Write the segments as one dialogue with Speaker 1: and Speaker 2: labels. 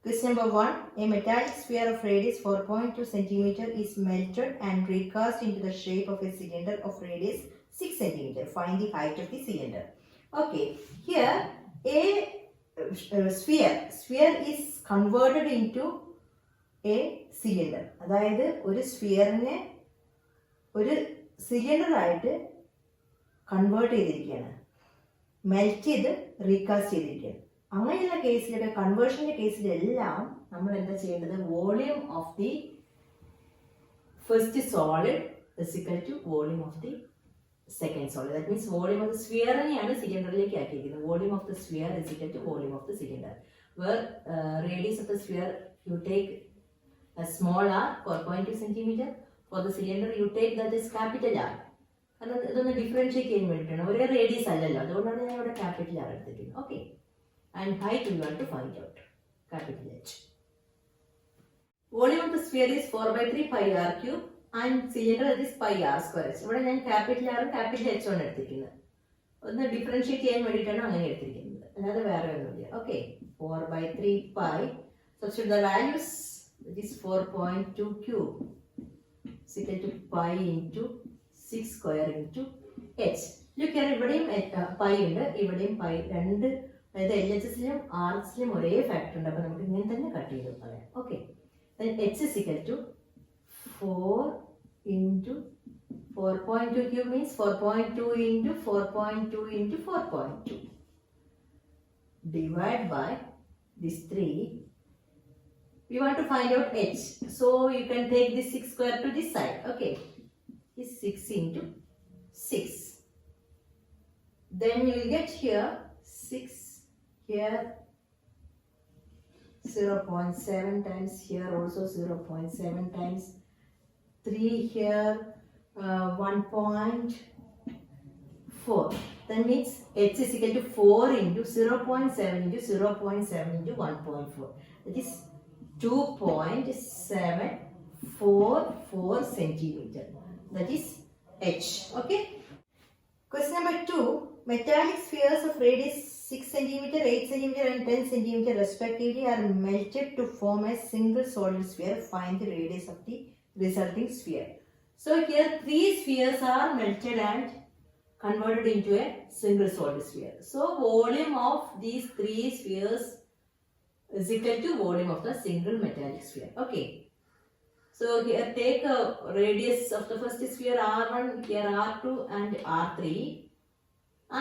Speaker 1: Question number 1. A metallic sphere of radius 4.2 cm is melted and recast into the shape of a cylinder of radius 6 cm. Find the height of the cylinder. Okay, here a sphere is converted into a cylinder. അതായത് ഒരു സ്ഫിയറിനെ ഒരു cylinder ആയിട്ട് convert ചെയ്തിരിക്കുകയാണ്, melt ചെയ്ത് recast ചെയ്തിരിക്കുകയാണ്. അങ്ങനെയുള്ള കേസിലൊക്കെ കൺവേർഷൻ്റെ കേസിലെല്ലാം നമ്മൾ എന്താ ചെയ്യേണ്ടത്? Volume of the first solid is equal to volume of the second solid. That means volume of the സ്ഫിയറിനെയാണ് സിലിണ്ടറിലേക്ക് ആക്കിയിരിക്കുന്നത്. Volume of the sphere is equal to volume of the cylinder. Where radius of the sphere you take a small r 4.2 cm. For the cylinder you take that is capital R. കാരണം ഇതൊന്ന് differentiate ചെയ്യാൻ വേണ്ടിയിട്ടാണ്, ഒരേ radius അല്ലല്ലോ, അതുകൊണ്ടാണ് ഞാൻ ഇവിടെ capital R എടുത്തിരിക്കുന്നത്. Okay, and height you want to find out capital H. Volume of the sphere is 4/3 pi r cube and cylinder is pi r square h. ഇവിടെ ഞാൻ ക്യാപിറ്റൽ ആറും ക്യാപിറ്റൽ എച്ച് ആണ് എടുത്തിരിക്കുന്നത്. ഒന്ന് ഡിഫറൻഷിയേറ്റ് ചെയ്യാൻ വേണ്ടിയിട്ടാണ് അങ്ങനെ എടുത്തിരിക്കുന്നത്, അല്ലാതെ വേറെ ഒന്നുമില്ല. Okay, 4/3 pi. Substitute the values. It is 4.2 cube is equal to pi into 6 square into h. Look here, ഇവിടെയും pi ഉണ്ട്, ഇവിടെയും pi. രണ്ട്, അതായത് എൽ എച്ച് എസിലും ആർ എച്ചിലും ഒരേ ഫാക്ടർ ഉണ്ട്. അപ്പോൾ നമുക്ക് ഇങ്ങനെ തന്നെ കട്ട് ചെയ്ത് പറയാം. Okay, h is equal to 4 into 4.2 cube means 4.2 into 4.2 into 4.2 divide by this 3. We want to find out h. So you can take this 6 square to this side. Okay, is 6 into 6. Then you will get here 6, here 0.7 times, here also 0.7 times, 3 here 1.4. That means h is equal to 4 into 0.7 into 0.7 into 1.4. That is 2.744 centimeter. That is h. Okay. Question number 2. Metallic spheres of radius 6 cm, 8 cm and 10 cm respectively are melted to form a single solid sphere. Find the radius of the resulting sphere. So here 3 spheres are melted and converted into a single solid sphere. So volume of these 3 spheres is equal to volume of the single metallic sphere. Okay, so here take a radius of the first sphere r1, here r2 and r3,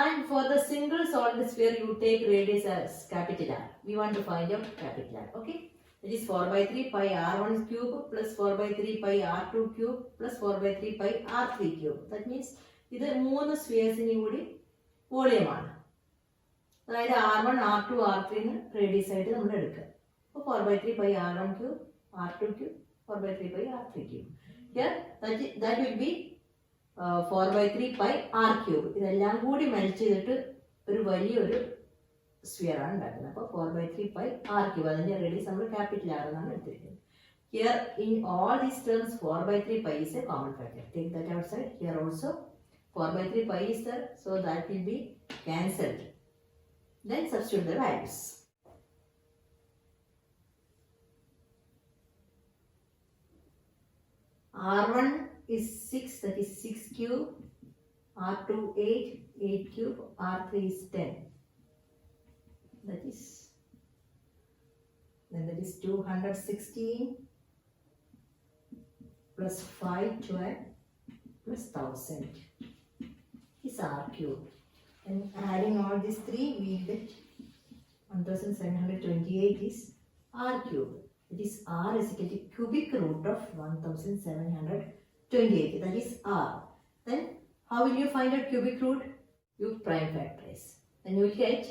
Speaker 1: and for the single solid sphere you take radius as capital R. We want to find out capital R. Okay, it is 4/3 pi r1 cube plus 4/3 pi r2 cube plus 4/3 pi r3 cube. That means ഇത് 3 സ്ഫിയേഴ്സിന് കൂടി വോളിയമാണ്. അതായത് r1, r2, r3 radius ആയിട്ട് നമ്മൾ എടുക്കുക. അപ്പോൾ 4/3 pi r1 cube, r2 cube, 4/3 pi r3 cube. Here that will be 4/3 pi r cube. ഇതെല്ലാം കൂടി melt ചെയ്തിട്ട് ഒരു വലിയൊരു സ്ഫിയർ ആണ് ഉണ്ടാക്കുന്നത്. അപ്പോൾ 4/3 pi r cube, അതിൻ്റെ റേഡിയസ് നമ്മൾ ക്യാപിറ്റൽ ആർ എന്നാണ് എടുത്തിരിക്കുന്നത്. Here in all these terms 4/3 pi is a common factor. Take that outside. Here also 4/3 pi is there, so that will be cancelled. Then substitute the values. R1 is 6, that is 6 cube. R2 8, 8 cube. R3 is 10. That is 216 plus 512 plus 1000 is R cube. And adding all these 3, we get 1728 is r cube. It is r is equal to cubic root of 1728. That is r. Then how will you find out cubic root? You prime factorize. Then you will get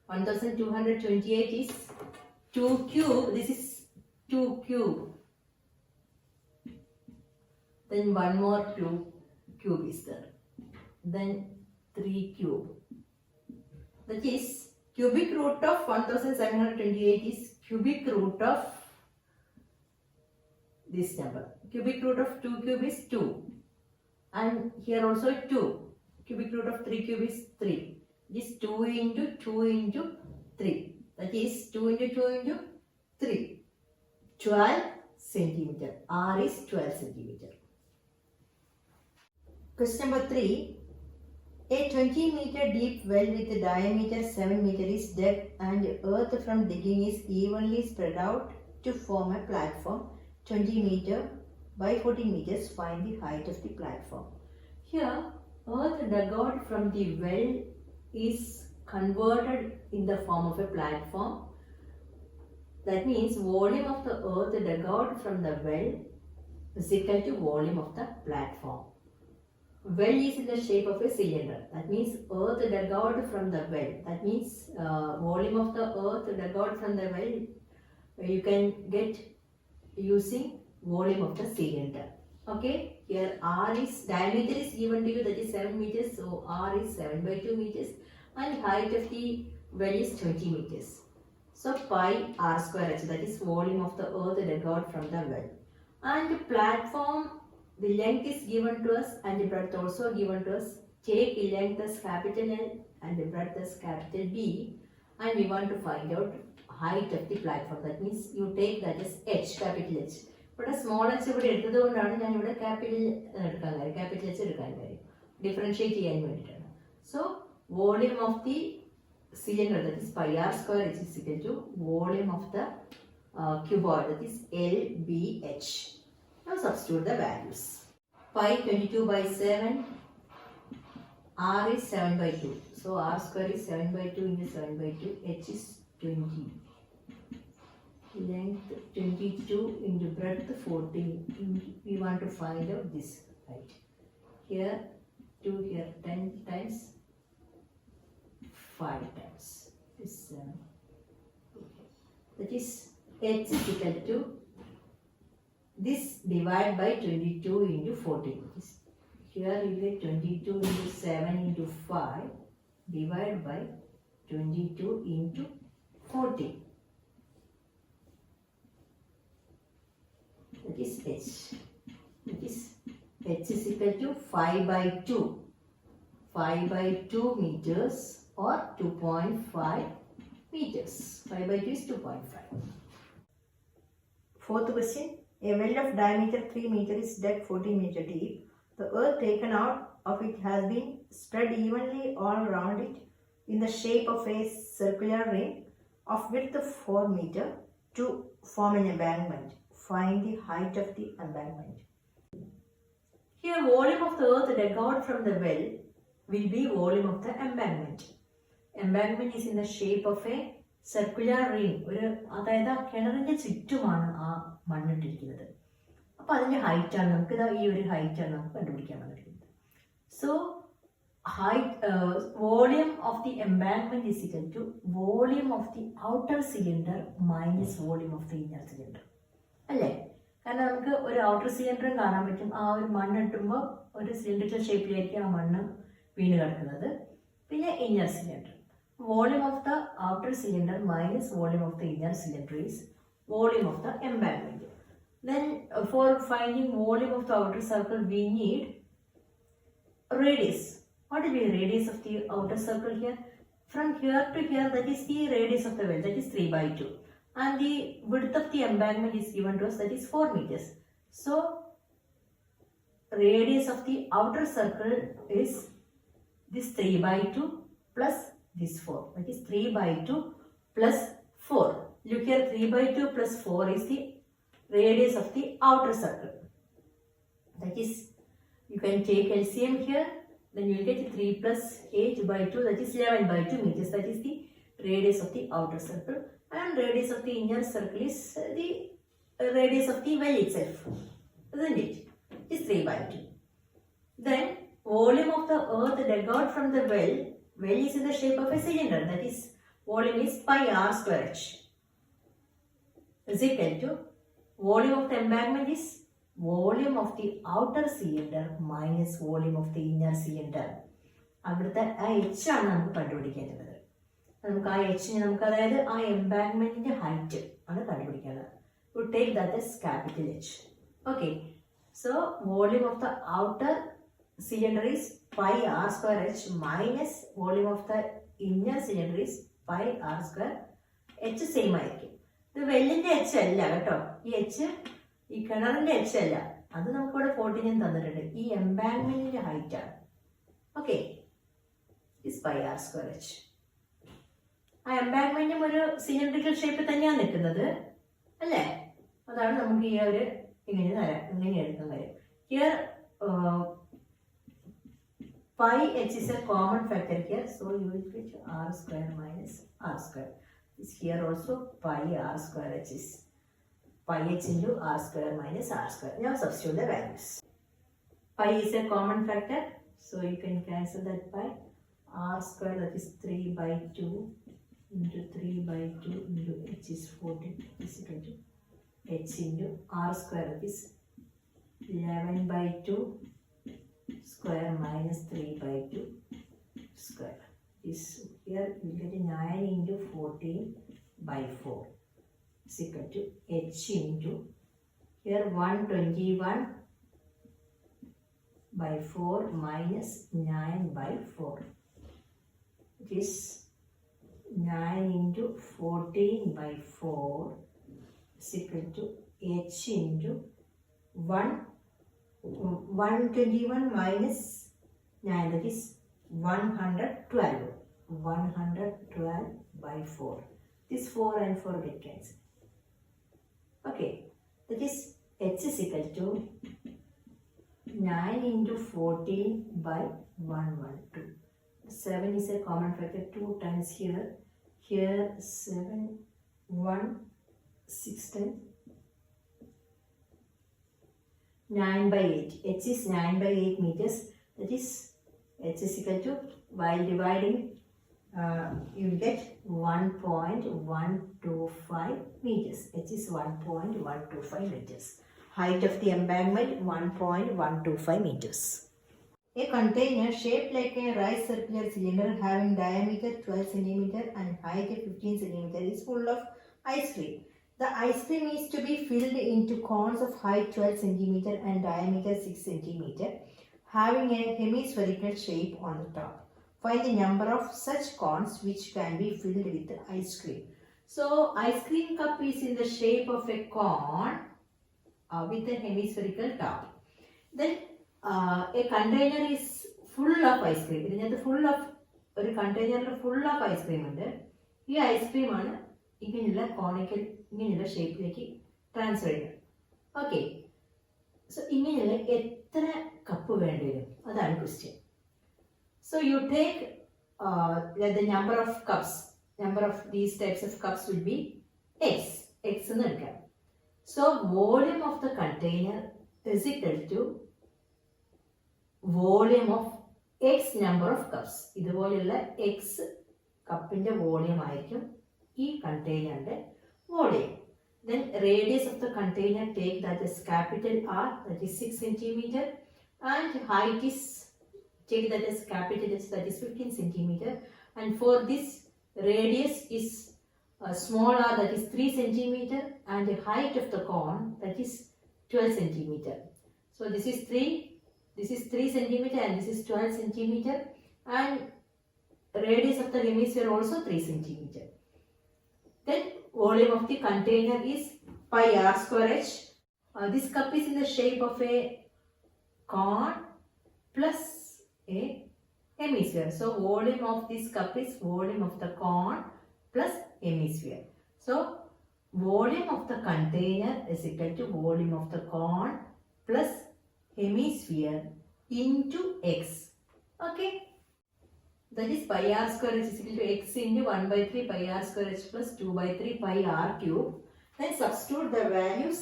Speaker 1: 1228 is 2 cube. This is 2 cube. Then one more cube is there. Then 3 cube. That is cubic root of 1728 is cubic root of this number. Cubic root of 2 cube is 2. And here also 2. Cubic root of 3 cube is 3. This 2 into 2 into 3. That is 2 into 2 into 3. 12 centimeter. R is 12 centimeter. Question number 3. A 20 meter deep well with a diameter 7 meter is dug and earth from digging is evenly spread out to form a platform 20 meter by 14 meters. Find the height of the platform. Here, earth dug out from the well is converted in the form of a platform. That means volume of the earth dug out from the well is equal to volume of the platform. Well is in the shape of a cylinder. That means earth dug out from the well. That means volume of the earth dug out from the well you can get using volume of the cylinder. Okay, here R is diameter is given to you, that is 7 meters. So R is 7 by 2 meters and height of the well is 20 meters. So pi R square h, that is volume of the earth dug out from the well. And the platform, the length is given to us and the breadth also given to us. Take length as capital L and the breadth as capital B, and we want to find out height of the platform. That means you take that as h, capital H. But a small h ഇവിടെ എടുത്തതുകൊണ്ടാണ് ഞാൻ ഇവിടെ capital H എടുക്കാൻ കാര്യം. Differentiate ചെയ്യാൻ വേണ്ടിയിട്ടാണ്. So volume of the cylinder, that is pi r square h is equal to volume of the cuboid, that is LBH. Now substitute the values. Pi 22 by 7, R is 7 by 2. So R square is 7 by 2 into 7 by 2, H is 20. Length 22 into breadth 14. We want to find out this height. Here 2, here 10 times, 5 times. This that is H is equal to this divided by 22 into 14. Here you get 22 into 7 into 5 divided by 22 into 14. That is H. That is H is equal to 5 by 2. 5 by 2 meters or 2.5 meters. 5 by 2 is 2.5. Fourth question. A well of diameter 3 meter is dug 14 meter deep. The earth taken out of it has been spread evenly all around it in the shape of a circular ring of width of 4 meter to form an embankment. Find the height of the embankment. Here volume of the earth dug out from the well will be volume of the embankment. Embankment is in the shape of a circular ring. അതായത് കിണറിന്റെ ചുറ്റുമാണ് ആ മണ്ണിട്ടിരിക്കുന്നത്. അപ്പോൾ അതിന്റെ height ആണ് നമുക്ക് ഈ ഒരു height ആണ് നമുക്ക് കണ്ടുപിടിക്കാൻ വന്നിരിക്കുന്നത്. So volume of the embankment is equal to volume of the outer cylinder minus volume of the inner cylinder. അല്ലേ? കാരണം നമുക്ക് ഒരു ഔട്ടർ സിലിണ്ടറും കാണാൻ പറ്റും. ആ ഒരു മണ്ണ് ഇട്ടുമ്പോൾ ഒരു സിലിണ്ടറിക്കൽ ഷേപ്പിലായിരിക്കും ആ മണ്ണ് വീണ് കിടക്കുന്നത്. പിന്നെ inner cylinder, volume of the outer cylinder minus volume of the inner cylinder is volume of the embankment. Then for finding volume of the outer circle we need radius. What will be the radius of the outer circle here? From here to here, that is the radius of the well, that is 3 by 2. And the width of the embankment is given to us, that is 4 meters. So radius of the outer circle is this 3 by 2 plus this 4. That is 3 by 2 plus 4. Look here, 3 by 2 plus 4 is the radius of the outer circle. That is, you can take LCM here, then you will get 3 plus 8 by 2, that is 11 by 2 meters. That is the radius of the outer circle. And radius of the inner circle is the radius of the well itself, isn't it? It is 3 by 2. Then volume of the earth dug out from the well is in the shape of a cylinder, that is volume is pi r square h is equal to volume of the embankment is volume of the outer cylinder minus volume of the inner cylinder. അവിടുത്തെ ആ h ആണ് നമുക്ക് കണ്ടുപിടിക്കേണ്ടത്. നമുക്ക് ആ എച്ചിനെ നമുക്ക് അതായത് ആ എംബാങ്ക്മെന്റിന്റെ ഹൈറ്റ് ആണ് കണ്ടുപിടിക്കേണ്ടത്. You take that as capital H. Okay, so volume of the outer cylinder is pi r square h minus volume of the inner cylinder is pi r square h, same ആയിരിക്കും. ഇത് വെല്ലിൻ്റെ H അല്ല കേട്ടോ, ഈ H ഈ കിണറിൻ്റെ H അല്ല, അത് നമുക്കിവിടെ 14 തന്നിട്ടുണ്ട്. ഈ എംബാങ്ക്മെന്റിന്റെ ഹൈറ്റ് ആണ്. Okay, is pi r square h. ആ എംബാങ്ക്മെന്റും ഒരു സിലിണ്ടറിക്കൽ ഷേപ്പിൽ തന്നെയാണ് നിൽക്കുന്നത് അല്ലേ? അതാണ് നമുക്ക് ഈ ഒരു ഇങ്ങനെ തരാം, ഇങ്ങനെ എടുക്കാൻ കഴിയും. Here pi h is a common factor here, so you will get r square minus r square. Is here also pi r square h is pi h into r square minus r square. Now substitute the values. Pi is a common factor, so you can cancel that pi. R square, that is 3 by 2 into 3 by 2 into h is 14 is equal to h into r square, that is 11 by 2 square minus 3 by 2 square. This here you get 9 into 14 by 4 is equal to h into here 121 by 4 minus 9 by 4. It is 9 into 14 by 4 is equal to h into 121 minus 9, that is 112. 112 by 4. This 4 and 4 get cancelled. Okay, that is h is equal to 9 into 14 by 112. 7 is a common factor, 2 times here. Here 7, 1, 6 times. 9 by 8. H is 9 by 8 meters. That is H is equal to, while dividing, you will get 1.125 meters. H is 1.125 meters. Height of the embankment 1.125 meters. A container shaped like a right circular cylinder having diameter 12 cm and height 15 cm is full of ice cream. The ice cream is to be filled into cones of height 12 cm and diameter 6 cm, having a hemispherical shape on the top. Find the number of such cones which can be filled with ice cream. So, ice cream cup is in the shape of a cone with a hemispherical top. Then, a container is full of ice cream. It is full of a container full of ice cream. This ice cream is ഇങ്ങനെയുള്ള conical ഇങ്ങനെയുള്ള ഷേപ്പിലേക്ക് transfer ചെയ്യണം. Okay, so ഇങ്ങനെയുള്ള എത്ര cup വേണ്ടി വരും, അതാണ് question. So you take the number of cups, number of these types of cups will be x എന്ന് എടുക്കാം. So volume of the container is equal to volume of x number of cups. ഇതുപോലെയുള്ള x കപ്പിന്റെ volume ആയിരിക്കും ഈ കണ്ടെയ്നറിന്റെ volume. Then radius of the container, take that is capital R, that is 6 cm, and height is, take that as capital H, that is 15 cm, and for this radius is small r, that is 3 cm, and the height of the cone, that is 12 cm. So this is 3 cm and this is 12 cm, and radius of the hemisphere also 3 cm. Then volume of the container is pi r square h. This cup is in the shape of a cone plus a hemisphere. So volume of this cup is volume of the cone plus hemisphere. So volume of the container is equal to volume of the cone plus hemisphere into x. Okay. That is pi r square h is equal to x into 1 by 3 pi r square h plus 2 by 3 pi r cube. Then substitute the values.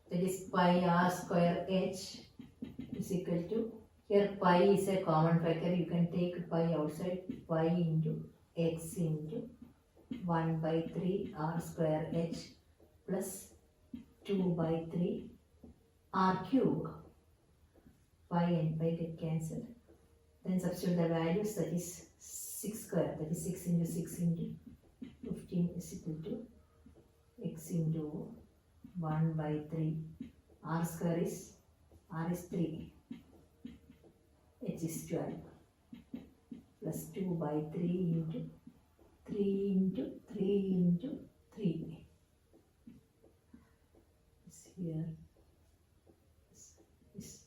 Speaker 1: That is pi r square h is equal to, here pi is a common factor, you can take pi outside, pi into x into 1 by 3 r square h plus 2 by 3 r cube. Pi and pi get cancelled. Then substitute the values, that is 6 square, that is 6 into 6 into 15 is equal to x into 1 by 3. R square is, R is 3, h is 12, plus 2 by 3 into 3 into 3 into 3 here is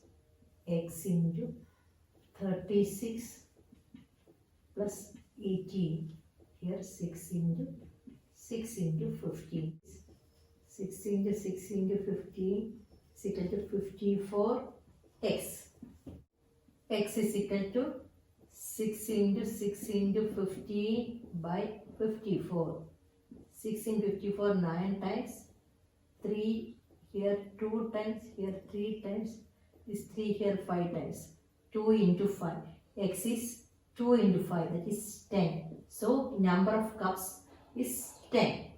Speaker 1: x into 36 plus 18. Here 6 into 15. 6 into 6 into 15 is equal to 54x. X is equal to 6 into 6 into 15 by 54. 6 into 54 9 times. 3 here 2 times, here 3 times, this 3 here 5 times. 2 into 5. X is 2 into 5, that is 10. So number of cups is 10.